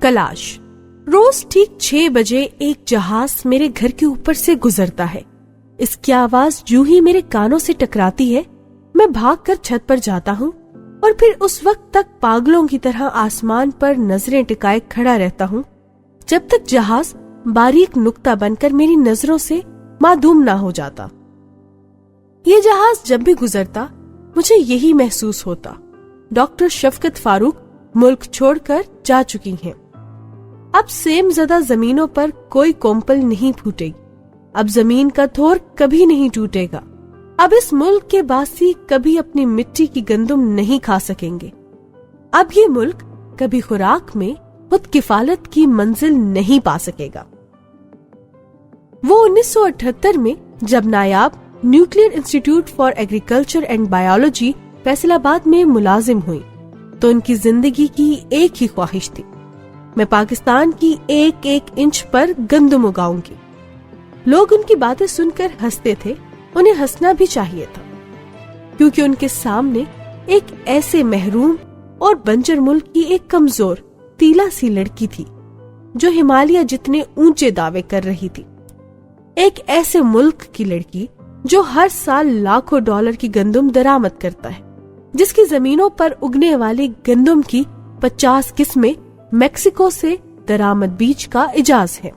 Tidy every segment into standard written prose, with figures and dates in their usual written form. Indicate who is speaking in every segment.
Speaker 1: کلاش۔ روز ٹھیک 6 بجے ایک جہاز میرے گھر کے اوپر سے گزرتا ہے۔ اس کی آواز جو ہی میرے کانوں سے ٹکراتی ہے، میں بھاگ کر چھت پر جاتا ہوں اور پھر اس وقت تک پاگلوں کی طرح آسمان پر نظریں ٹکائے کھڑا رہتا ہوں جب تک جہاز باریک نقطہ بن کر میری نظروں سے معدوم نہ ہو جاتا۔ یہ جہاز جب بھی گزرتا مجھے یہی محسوس ہوتا، ڈاکٹر شفقت فاروق ملک چھوڑ کر جا چکی ہیں۔ اب سیم زدہ زمینوں پر کوئی کومپل نہیں پھوٹے گی، اب زمین کا تھور کبھی نہیں ٹوٹے گا، اب اس ملک کے باسی کبھی اپنی مٹی کی گندم نہیں کھا سکیں گے، اب یہ ملک کبھی خوراک میں خود کفالت کی منزل نہیں پا سکے گا۔ وہ 1978 میں جب نایاب nuclear institute for agriculture and biology Faisal آباد میں ملازم ہوئی تو ان کی زندگی کی ایک ہی خواہش تھی، میں پاکستان کی ایک ایک انچ پر گندم اگاؤں گی۔ لوگ ان کی باتیں سن کر ہنستے تھے، انہیں ہنسنا بھی چاہیے تھا، کیونکہ ان کے سامنے ایک ایسے محروم اور بنجر ملک کی ایک کمزور تیلا سی لڑکی تھی جو ہمالیہ جتنے اونچے دعوے کر رہی تھی، ایک ایسے ملک کی لڑکی جو ہر سال لاکھوں ڈالر کی گندم درآمد کرتا ہے، جس کی زمینوں پر اگنے والی گندم کی 50 قسمیں میکسیکو سے درآمد بیج کا اجاز ہے،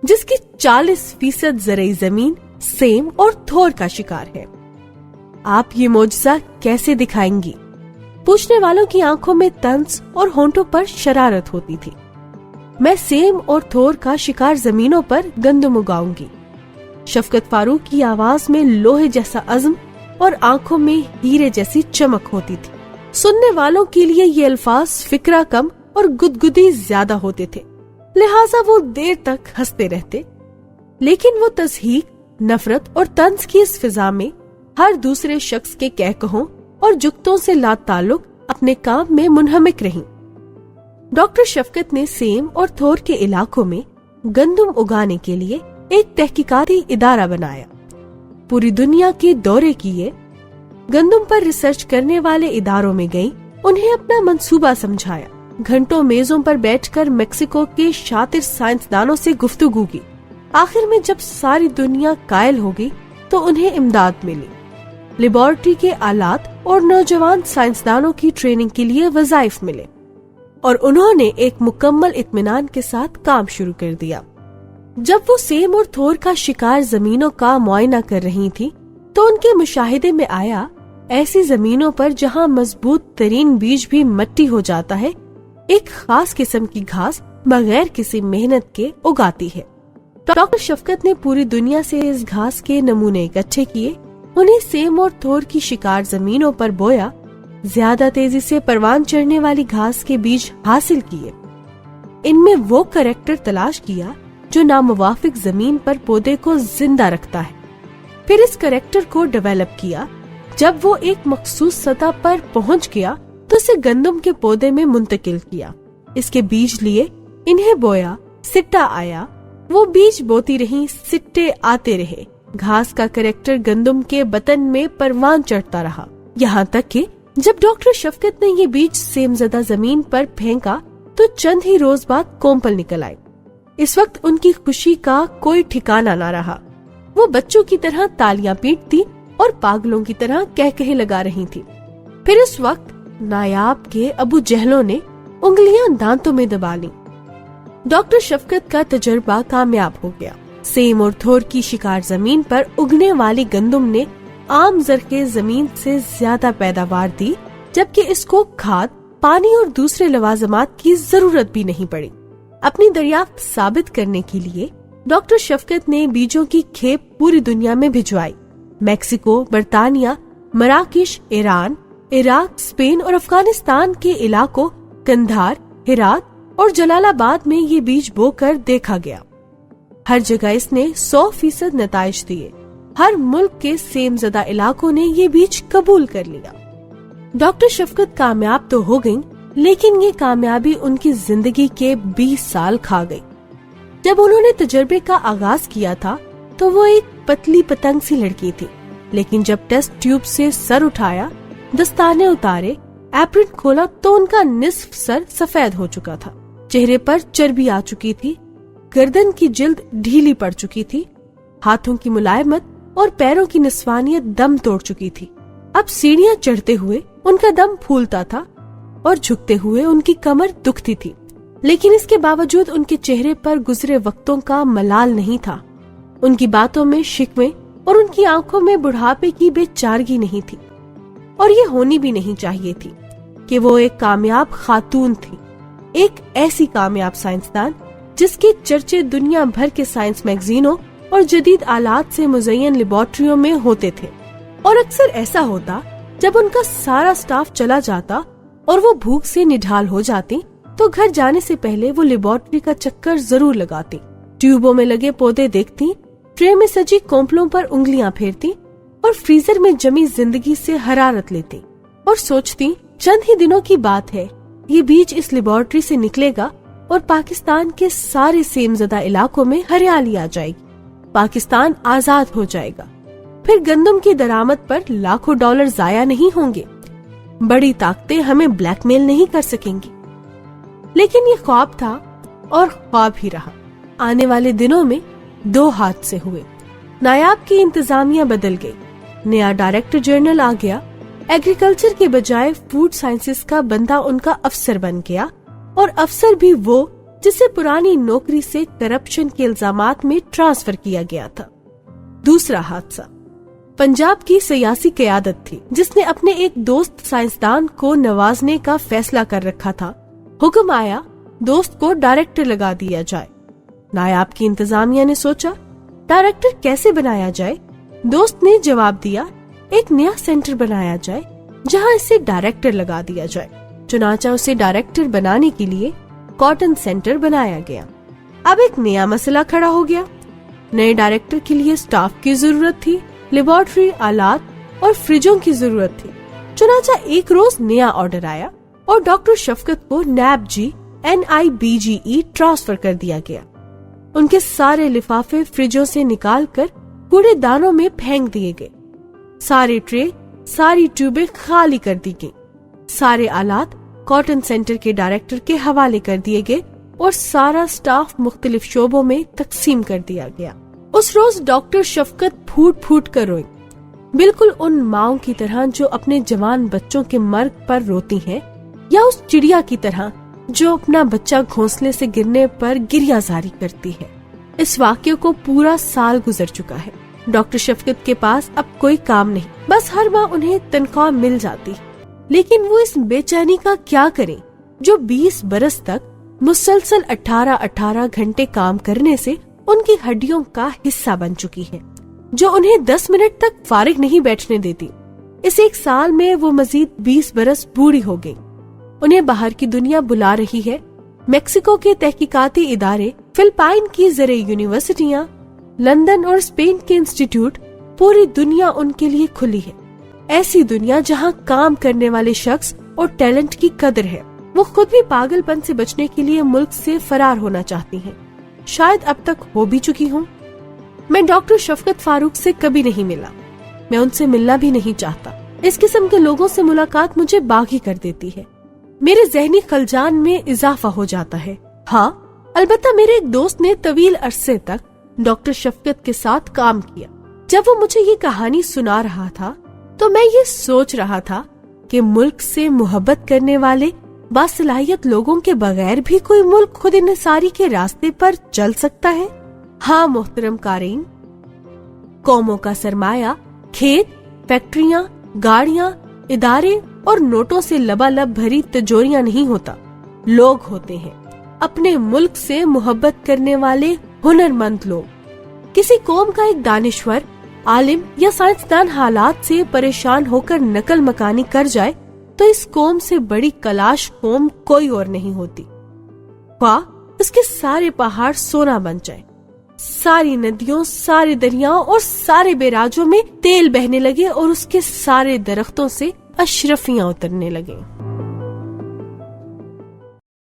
Speaker 1: جس کی 40% زرعی زمین سیم اور تھور کا شکار ہے۔ آپ یہ معجزہ کیسے دکھائیں گی؟ پوچھنے والوں کی آنکھوں میں طنز اور ہونٹوں پر شرارت ہوتی تھی۔ میں سیم اور تھور کا شکار زمینوں پر گندم اگاؤں گی۔ شفقت فاروق کی آواز میں لوہے جیسا عزم اور آنکھوں میں ہیرے جیسی چمک ہوتی تھی۔ سننے والوں کے لیے یہ الفاظ فکرہ کم اور گدگدی زیادہ ہوتے تھے، لہٰذا وہ دیر تک ہنستے رہتے، لیکن وہ تضحیک، نفرت اور طنز کی اس فضا میں ہر دوسرے شخص کے کہکہوں اور جگتوں سے لا تعلق اپنے کام میں منہمک رہیں۔ ڈاکٹر شفقت نے سیم اور تھور کے علاقوں میں گندم اگانے کے لیے ایک تحقیقاتی ادارہ بنایا، پوری دنیا کے دورے کیے، گندم پر ریسرچ کرنے والے اداروں میں گئی، انہیں اپنا منصوبہ سمجھایا، گھنٹوں میزوں پر بیٹھ کر میکسیکو کے شاطر سائنسدانوں سے گفتگو کی۔ آخر میں جب ساری دنیا قائل ہو گئی تو انہیں امداد ملی، لیبارٹری کے آلات اور نوجوان سائنسدانوں کی ٹریننگ کے لیے وظائف ملے، اور انہوں نے ایک مکمل اطمینان کے ساتھ کام شروع کر دیا۔ جب وہ سیم اور تھور کا شکار زمینوں کا معائنہ کر رہی تھی تو ان کے مشاہدے میں آیا، ایسی زمینوں پر جہاں مضبوط ترین بیج بھی مٹی ہو جاتا ہے، ایک خاص قسم کی گھاس بغیر کسی محنت کے اگاتی ہے۔ ڈاکٹر شفقت نے پوری دنیا سے اس گھاس کے نمونے اکٹھے کیے، انہیں سیم اور تھور کی شکار زمینوں پر بویا، زیادہ تیزی سے پروان چڑھنے والی گھاس کے بیج حاصل کیے، ان میں وہ کریکٹر تلاش کیا جو ناموافق زمین پر پودے کو زندہ رکھتا ہے، پھر اس کریکٹر کو ڈیولپ کیا، جب وہ ایک مخصوص سطح پر پہنچ گیا تو اسے گندم کے پودے میں منتقل کیا، اس کے بیج لیے، انہیں بویا، سٹا آیا، وہ بیج بوتی رہی، سٹے آتے رہے، گھاس کا کریکٹر گندم کے بطن میں پروان چڑھتا رہا، یہاں تک کہ جب ڈاکٹر شفقت نے یہ بیج سیم زدہ زمین پر پھینکا تو چند ہی روز بعد کومپل نکل آئے۔ اس وقت ان کی خوشی کا کوئی ٹھکانہ نہ رہا، وہ بچوں کی طرح تالیاں پیٹتی اور پاگلوں کی طرح کہکہے لگا رہی تھی۔ پھر اس وقت نایاب کے ابو جہلوں نے انگلیاں دانتوں میں دبا لیں۔ ڈاکٹر شفقت کا تجربہ کامیاب ہو گیا، سیم اور تھور کی شکار زمین پر اگنے والی گندم نے عام زرخیز زمین سے زیادہ پیداوار دی، جبکہ اس کو کھاد، پانی اور دوسرے لوازمات کی ضرورت بھی نہیں پڑی۔ اپنی دریافت ثابت کرنے کے لیے ڈاکٹر شفقت نے بیجوں کی کھیپ پوری دنیا میں بھجوائی، میکسیکو، برطانیہ، مراکش، ایران، عراق، اسپین اور افغانستان کے علاقوں قندھار، ہرات اور جلال آباد میں یہ بیج بو کر دیکھا گیا۔ ہر جگہ اس نے 100% نتائج دیے، ہر ملک کے سیم زدہ علاقوں نے یہ بیج قبول کر لیا۔ ڈاکٹر شفقت کامیاب تو ہو گئیں، لیکن یہ کامیابی ان کی زندگی کے 20 سال کھا گئی۔ جب انہوں نے تجربے کا آغاز کیا تھا تو وہ ایک پتلی پتنگ سی لڑکی تھی، لیکن جب ٹیسٹ ٹیوب سے سر اٹھایا، دستانے اتارے، ایپرن کھولا تو ان کا نصف سر سفید ہو چکا تھا، چہرے پر چربی آ چکی تھی، گردن کی جلد ڈھیلی پڑ چکی تھی، ہاتھوں کی ملائمت اور پیروں کی نسوانیت دم توڑ چکی تھی۔ اب سیڑھیاں چڑھتے ہوئے ان کا دم پھولتا تھا اور جھکتے ہوئے ان کی کمر دکھتی تھی، لیکن اس کے باوجود ان کے چہرے پر گزرے وقتوں کا ملال نہیں تھا، ان کی باتوں میں شکوے اور ان کی آنکھوں میں بڑھاپے کی بے چارگی نہیں تھی، اور یہ ہونی بھی نہیں چاہیے تھی کہ وہ ایک کامیاب خاتون تھی، ایک ایسی کامیاب سائنسدان جس کے چرچے دنیا بھر کے سائنس میگزینوں اور جدید آلات سے مزین لیبارٹریوں میں ہوتے تھے۔ اور اکثر ایسا ہوتا جب ان کا سارا سٹاف چلا جاتا اور وہ بھوک سے نڈھال ہو جاتی تو گھر جانے سے پہلے وہ لیبارٹری کا چکر ضرور لگاتی، ٹیوبوں میں لگے پودے دیکھتی، ٹرے میں سجی کونپلوں پر انگلیاں پھیرتی اور فریزر میں جمی زندگی سے حرارت لیتی اور سوچتی چند ہی دنوں کی بات ہے، یہ بیج اس لیبارٹری سے نکلے گا اور پاکستان کے سارے سیم زدہ علاقوں میں ہریالی آ جائے گی، پاکستان آزاد ہو جائے گا، پھر گندم کی درآمد پر لاکھوں ڈالر ضائع نہیں ہوں گے، بڑی طاقتیں ہمیں بلیک میل نہیں کر سکیں گی۔ لیکن یہ خواب تھا اور خواب ہی رہا۔ آنے والے دنوں میں 2 حادثے ہوئے۔ نایاب کی انتظامیہ بدل گئی، نیا ڈائریکٹر جنرل آ گیا، ایگریکلچر کے بجائے فوڈ سائنسز کا بندہ ان کا افسر بن گیا، اور افسر بھی وہ جسے پرانی نوکری سے کرپشن کے الزامات میں ٹرانسفر کیا گیا تھا۔ دوسرا حادثہ پنجاب کی سیاسی قیادت تھی جس نے اپنے ایک دوست سائنسدان کو نوازنے کا فیصلہ کر رکھا تھا۔ حکم آیا دوست کو ڈائریکٹر لگا دیا جائے۔ نایاب کی انتظامیہ نے سوچا ڈائریکٹر کیسے بنایا جائے؟ دوست نے جواب دیا ایک نیا سینٹر بنایا جائے جہاں اسے ڈائریکٹر لگا دیا جائے۔ چنانچہ اسے ڈائریکٹر بنانے کے لیے کاٹن سینٹر بنایا گیا۔ اب ایک نیا مسئلہ کھڑا ہو گیا، نئے ڈائریکٹر کے لیے سٹاف کی ضرورت تھی، لیبارٹری آلات اور فریجوں کی ضرورت تھی۔ چنانچہ ایک روز نیا آرڈر آیا اور ڈاکٹر شفقت کو نیب جی NIBGE ٹرانسفر کر دیا گیا۔ ان کے سارے لفافے فریجوں سے نکال کر کوڑے دانوں میں پھینک دیے گئے، سارے ٹرے، ساری ٹیوبیں خالی کر دی گئی، سارے آلات کاٹن سینٹر کے ڈائریکٹر کے حوالے کر دیے گئے اور سارا سٹاف مختلف شعبوں میں تقسیم کر دیا گیا۔ اس روز ڈاکٹر شفقت پھوٹ پھوٹ کر روئی، بالکل ان ماؤں کی طرح جو اپنے جوان بچوں کے مرگ پر روتی ہیں، یا اس چڑیا کی طرح جو اپنا بچہ گھونسلے سے گرنے پر گریہ زاری کرتی ہے۔ اس واقعے کو پورا سال گزر چکا ہے۔ ڈاکٹر شفقت کے پاس اب کوئی کام نہیں، بس ہر ماہ انہیں تنخواہ مل جاتی، لیکن وہ اس بے چینی کا کیا کریں جو 20 برس تک مسلسل 18 گھنٹے کام کرنے سے ان کی ہڈیوں کا حصہ بن چکی ہے، جو انہیں 10 منٹ تک فارغ نہیں بیٹھنے دیتی۔ اس ایک سال میں وہ مزید 20 برس بوڑھی ہو گئی۔ انہیں باہر کی دنیا بلا رہی ہے، میکسیکو کے تحقیقاتی ادارے، فلپائن کی زرعی یونیورسٹیاں، لندن اور اسپین کے انسٹیٹیوٹ، پوری دنیا ان کے لیے کھلی ہے۔ ایسی دنیا جہاں کام کرنے والے شخص اور ٹیلنٹ کی قدر ہے۔ وہ خود بھی پاگل پن سے بچنے کے لیے ملک سے فرار ہونا چاہتی ہیں، شاید اب تک ہو بھی چکی ہوں۔ میں ڈاکٹر شفقت فاروق سے کبھی نہیں ملا، میں ان سے ملنا بھی نہیں چاہتا۔ اس قسم کے لوگوں سے ملاقات مجھے باغی کر دیتی ہے، میرے ذہنی خلجان میں اضافہ ہو جاتا ہے۔ ہاں، البتہ میرے ایک دوست نے طویل عرصے تک ڈاکٹر شفقت کے ساتھ کام کیا۔ جب وہ مجھے یہ کہانی سنا رہا تھا تو میں یہ سوچ رہا تھا کہ ملک سے محبت کرنے والے باصلاحیت لوگوں کے بغیر بھی کوئی ملک خود انحصاری کے راستے پر چل سکتا ہے۔ ہاں محترم قارئین، قوموں کا سرمایہ کھیت، فیکٹریاں، گاڑیاں، ادارے اور نوٹوں سے لبالب بھری تجوریاں نہیں ہوتا، لوگ ہوتے ہیں، اپنے ملک سے محبت کرنے والے ہنرمند لوگ۔ کسی قوم کا ایک دانشور، عالم یا سائنسدان حالات سے پریشان ہو کر نقل مکانی کر جائے تو اس قوم سے بڑی کلاش قوم کوئی اور نہیں ہوتی۔ خواہ اس کے سارے پہاڑ سونا بن جائے، ساری ندیوں، سارے دریاؤں اور سارے بیراجوں میں تیل بہنے لگے اور اس کے سارے درختوں سے اشرفیاں اترنے لگے۔